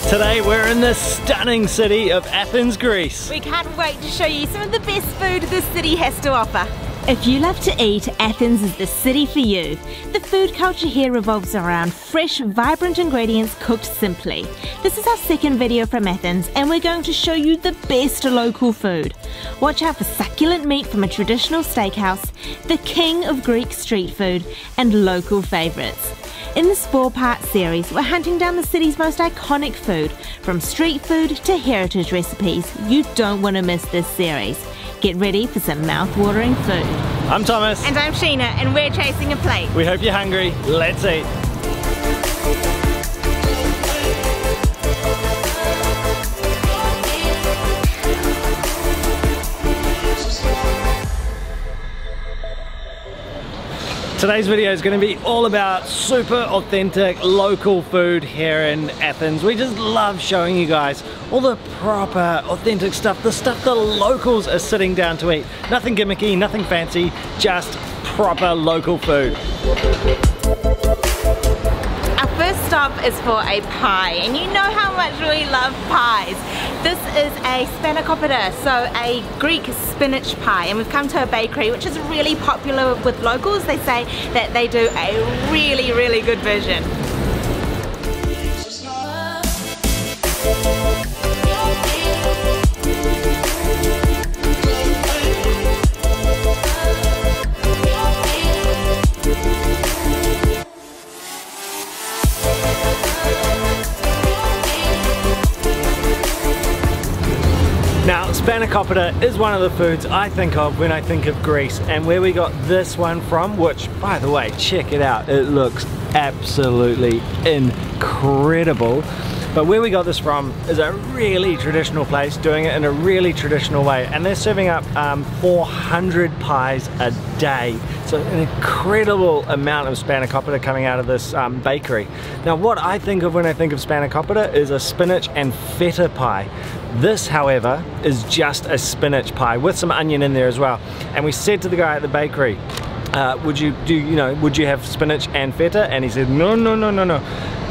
Today we're in the stunning city of Athens, Greece. We can't wait to show you some of the best food this city has to offer. If you love to eat, Athens is the city for you. The food culture here revolves around fresh, vibrant ingredients cooked simply. This is our second video from Athens, and we're going to show you the best local food. Watch out for succulent meat from a traditional steakhouse, the king of Greek street food, and local favourites. In this 4-part series, we're hunting down the city's most iconic food, from street food to heritage recipes. You don't want to miss this series. Get ready for some mouth-watering food. I'm Thomas. And I'm Sheena, and we're chasing a plate. We hope you're hungry. Let's eat. Today's video is going to be all about super authentic local food here in Athens. We just love showing you guys all the proper authentic stuff, the stuff the locals are sitting down to eat. Nothing gimmicky, nothing fancy, just proper local food. Our first stop is for a pie, and you know how much we love pies. This is a Spanakopita, so a Greek spinach pie, and we've come to a bakery which is really popular with locals. They say that they do a really, really good version. Now, Spanakopita is one of the foods I think of when I think of Greece, and where we got this one from, which, by the way, check it out, it looks absolutely incredible. But where we got this from is a really traditional place doing it in a really traditional way, and they're serving up 400 pies a day. So an incredible amount of Spanakopita coming out of this bakery. Now, what I think of when I think of Spanakopita is a spinach and feta pie. This, however, is just a spinach pie with some onion in there as well. And we said to the guy at the bakery, would you have spinach and feta? And he said, no, no, no, no, no.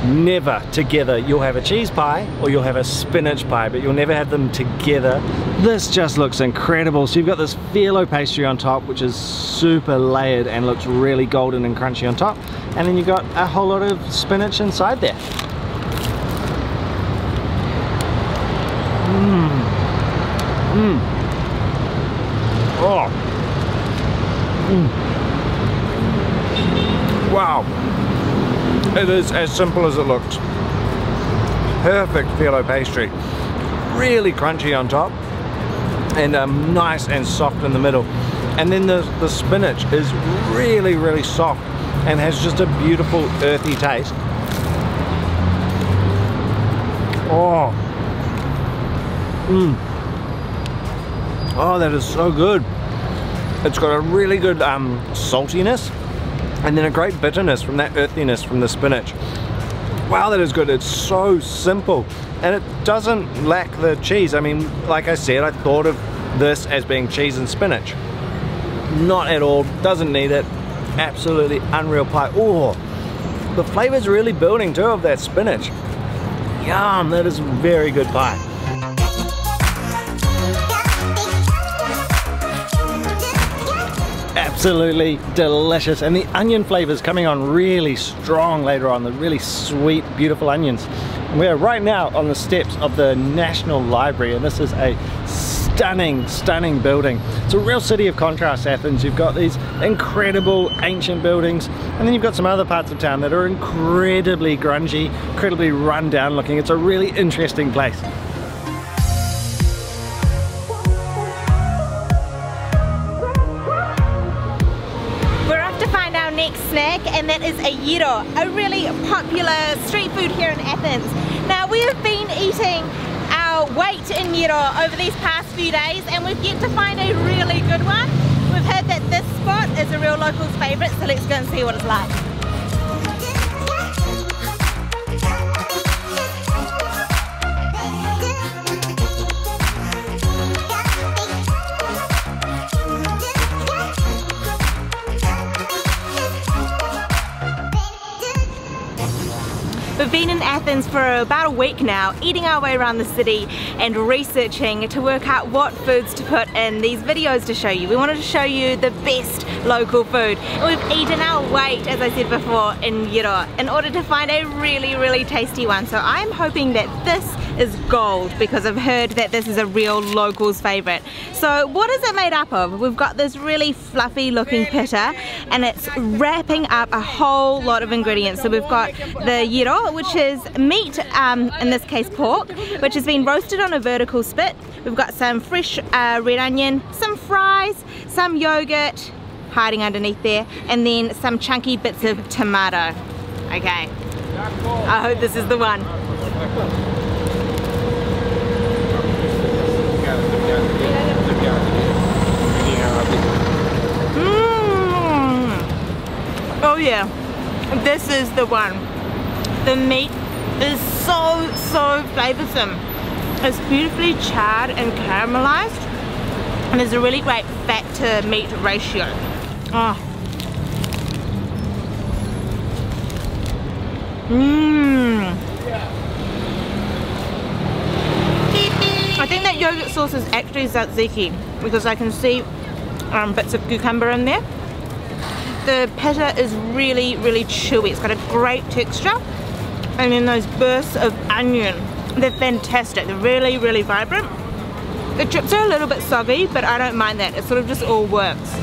Never together. You'll have a cheese pie or you'll have a spinach pie, but you'll never have them together. This just looks incredible. So you've got this phyllo pastry on top, which is super layered and looks really golden and crunchy on top. And then you've got a whole lot of spinach inside there. Oh. Wow. It is as simple as it looks. Perfect phyllo pastry. Really crunchy on top and nice and soft in the middle. And then the spinach is really, really soft and has just a beautiful earthy taste. Oh. Oh, that is so good. It's got a really good saltiness and then a great bitterness from that earthiness from the spinach. Wow, that is good. It's so simple and it doesn't lack the cheese. I mean, like I said, I thought of this as being cheese and spinach. Not at all, doesn't need it. Absolutely unreal pie. Oh, the flavor's really building too of that spinach. Yum, that is very good pie. Absolutely delicious, and the onion flavors coming on really strong later on, the really sweet, beautiful onions. And we are right now on the steps of the National Library, and this is a stunning, stunning building. It's a real city of contrast, Athens. You've got these incredible ancient buildings, and then you've got some other parts of town that are incredibly grungy, incredibly run down looking. It's a really interesting place. Snack, and that is a gyro, a really popular street food here in Athens. Now, we have been eating our weight in gyro over these past few days, and we've yet to find a really good one. We've heard that this spot is a real local's favourite, so let's go and see what it's like. We've been in Athens for about a week now, eating our way around the city and researching to work out what foods to put in these videos to show you. We wanted to show you the best local food. And we've eaten our weight, as I said before, in Gyro in order to find a really tasty one. So I'm hoping that this is gold because I've heard that this is a real local's favorite. So what is it made up of? We've got this really fluffy looking pita and it's wrapping up a whole lot of ingredients. So we've got the gyro, which is meat, in this case pork, which has been roasted on a vertical spit. We've got some fresh red onion, some fries, some yogurt hiding underneath there, and then some chunky bits of tomato. Okay, I hope this is the one. Oh yeah, this is the one. The meat is so flavoursome. It's beautifully charred and caramelised, and there's a really great fat to meat ratio. Oh. I think that yogurt sauce is actually tzatziki because I can see bits of cucumber in there. The pita is really chewy. It's got a great texture, and then those bursts of onion, they're fantastic. They're really vibrant. The chips are a little bit soggy, but I don't mind that. It sort of just all works.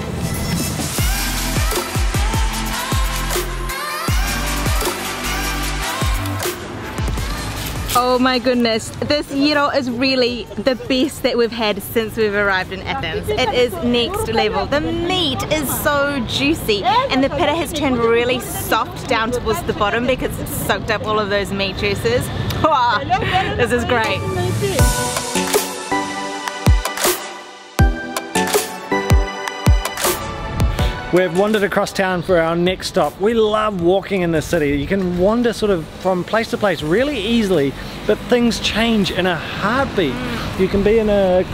Oh my goodness, this gyro is really the best that we've had since we've arrived in Athens. It is next level. The meat is so juicy and the pita has turned really soft down towards the bottom because it's soaked up all of those meat juices. Wow, this is great. We've wandered across town for our next stop. We love walking in the city. You can wander sort of from place to place really easily, but things change in a heartbeat. You can be in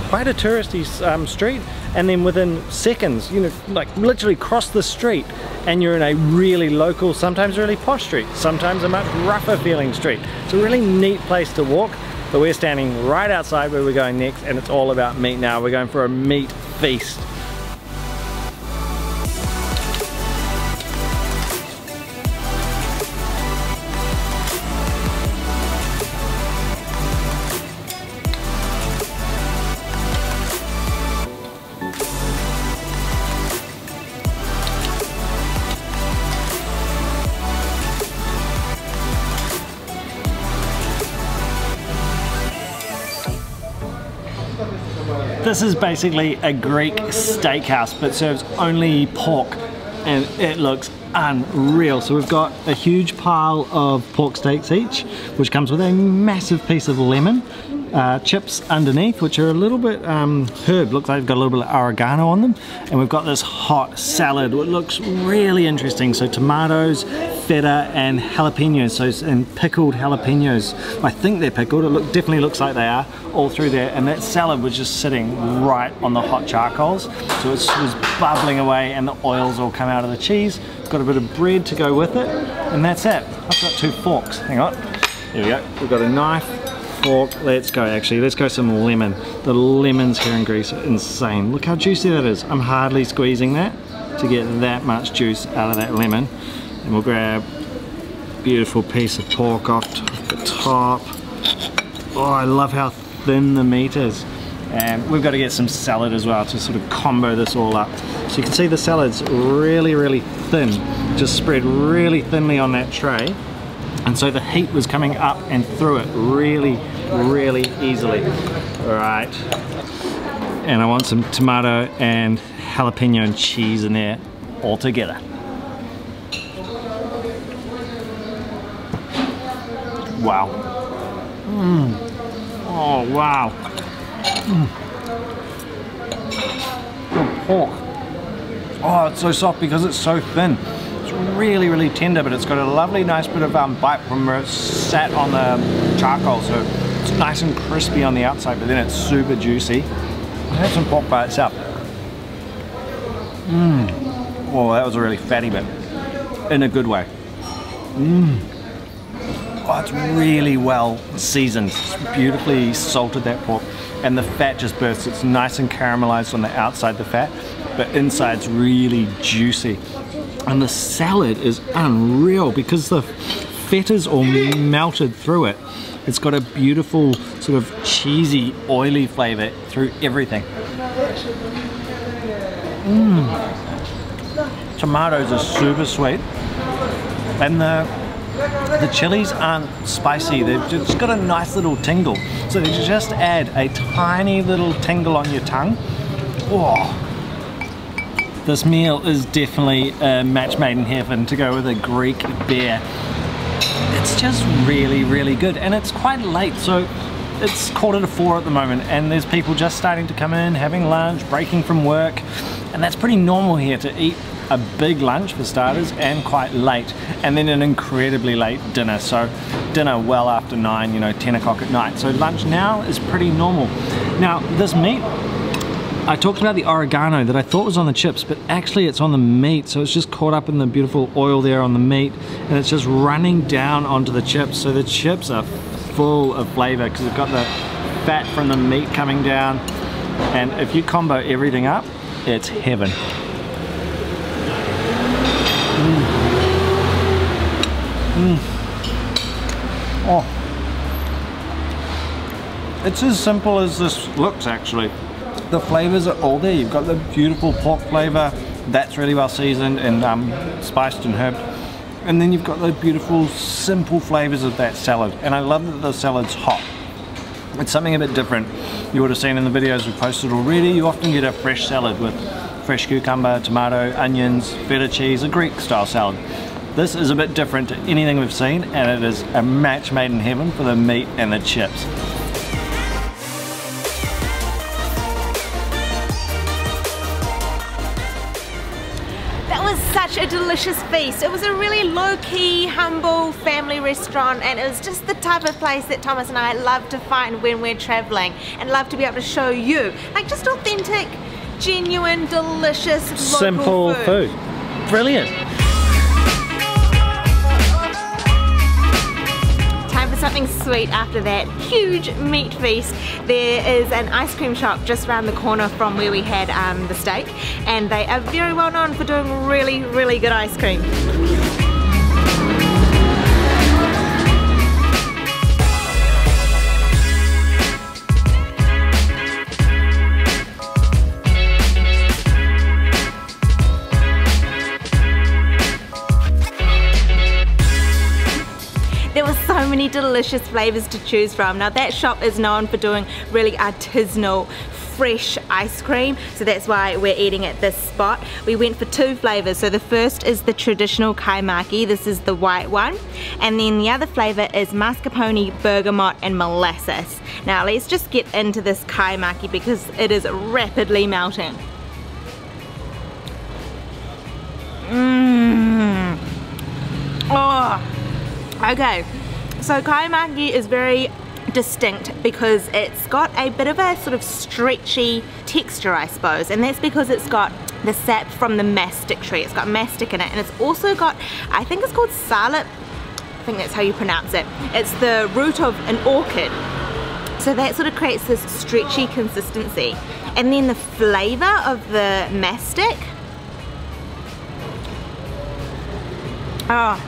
quite a touristy street, and then within seconds, you know, like literally cross the street and you're in a really local, sometimes really posh street, sometimes a much rougher feeling street. It's a really neat place to walk, but we're standing right outside where we're going next, and it's all about meat now. We're going for a meat feast. This is basically a Greek steakhouse, but serves only pork, and it looks unreal. So we've got a huge pile of pork steaks each, which comes with a massive piece of lemon, chips underneath, which are a little bit herb, looks like they've got a little bit of oregano on them, and we've got this hot salad which looks really interesting. So tomatoes, feta and jalapenos, and pickled jalapenos. I think they're pickled, it definitely looks like they are, all through there, and that salad was just sitting right on the hot charcoals, so it was bubbling away and the oils all come out of the cheese. It's got a bit of bread to go with it, and that's it. I've got 2 forks, hang on, there we go, we've got a knife, fork, let's go some lemon. The lemons here in Greece are insane. Look how juicy that is. I'm hardly squeezing that to get that much juice out of that lemon. And we'll grab a beautiful piece of pork off the top. Oh, I love how thin the meat is. And we've got to get some salad as well to sort of combo this all up. So you can see the salad's really thin, just spread really thinly on that tray. And so the heat was coming up and through it really easily. All right. And I want some tomato and jalapeno and cheese in there all together. Wow. Oh wow. The pork. Oh, it's so soft because it's so thin. It's really tender, but it's got a lovely nice bit of bite from where it's sat on the charcoal, so it's nice and crispy on the outside, but then it's super juicy. I had some pork by itself. Oh, that was a really fatty bit, in a good way. Oh, it's really well seasoned. It's beautifully salted, that pork, and the fat just bursts. It's nice and caramelized on the outside, the fat, but inside's really juicy. And the salad is unreal because the feta's all melted through it. It's got a beautiful sort of cheesy, oily flavor through everything. Tomatoes are super sweet, and the chilies aren't spicy. They've just got a nice little tingle. So they just add a tiny little tingle on your tongue. Oh. This meal is definitely a match made in heaven to go with a Greek beer. It's just really, really good, and it's quite late, so it's 4:15 at the moment, and there's people just starting to come in, having lunch, breaking from work, and that's pretty normal here to eat a big lunch for starters and quite late, and then an incredibly late dinner. So dinner well after 9, you know, 10 o'clock at night. So lunch now is pretty normal. Now this meat, I talked about the oregano that I thought was on the chips, but actually it's on the meat, so it's just caught up in the beautiful oil there on the meat, and it's just running down onto the chips. So the chips are full of flavor because they've got the fat from the meat coming down, and if you combo everything up, it's heaven. Oh, it's as simple as this looks actually. The flavors are all there. You've got the beautiful pork flavor that's really well seasoned and spiced and herbed, and then you've got the beautiful simple flavors of that salad. And I love that the salad's hot. It's something a bit different. You would have seen in the videos we've posted already. You often get a fresh salad with fresh cucumber, tomato, onions, feta cheese, a Greek style salad. This is a bit different to anything we've seen, and it is a match made in heaven for the meat and the chips. Such a delicious feast. It was a really low-key, humble family restaurant, and it was just the type of place that Thomas and I love to find when we're traveling, and love to be able to show you, like, just authentic, genuine, delicious, simple local food. Brilliant. Something sweet after that huge meat feast. There is an ice cream shop just around the corner from where we had the steak, and they are very well known for doing really, really good ice cream. There were so many delicious flavors to choose from. Now that shop is known for doing really artisanal, fresh ice cream, so that's why we're eating at this spot. We went for 2 flavors. So the first is the traditional kaimaki, this is the white one, and then the other flavor is mascarpone, bergamot and molasses. Now let's just get into this kaimaki because it is rapidly melting. Oh. Okay, so kaimaki is very distinct because it's got a bit of a sort of stretchy texture, I suppose, and that's because it's got the sap from the mastic tree. It's got mastic in it, and it's also got, I think it's called salep, I think that's how you pronounce it. It's the root of an orchid, so that sort of creates this stretchy consistency. And then the flavor of the mastic, oh,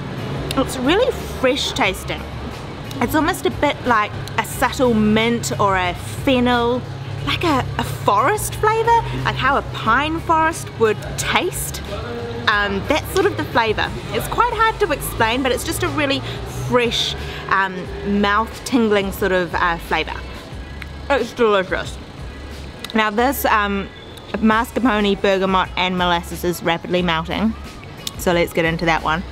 it's really fresh tasting. It's almost a bit like a subtle mint or a fennel, like a forest flavor, like how a pine forest would taste. That's sort of the flavor. It's quite hard to explain, but it's just a really fresh, mouth tingling sort of flavor. It's delicious. Now this mascarpone, bergamot and molasses is rapidly melting, so let's get into that one.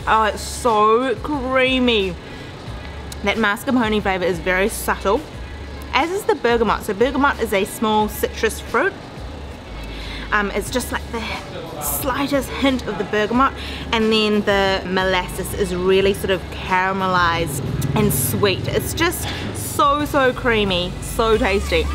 Oh, it's so creamy. That mascarpone flavor is very subtle, as is the bergamot. So bergamot is a small citrus fruit. It's just like the slightest hint of the bergamot, and then the molasses is really sort of caramelized and sweet. It's just so creamy, so tasty.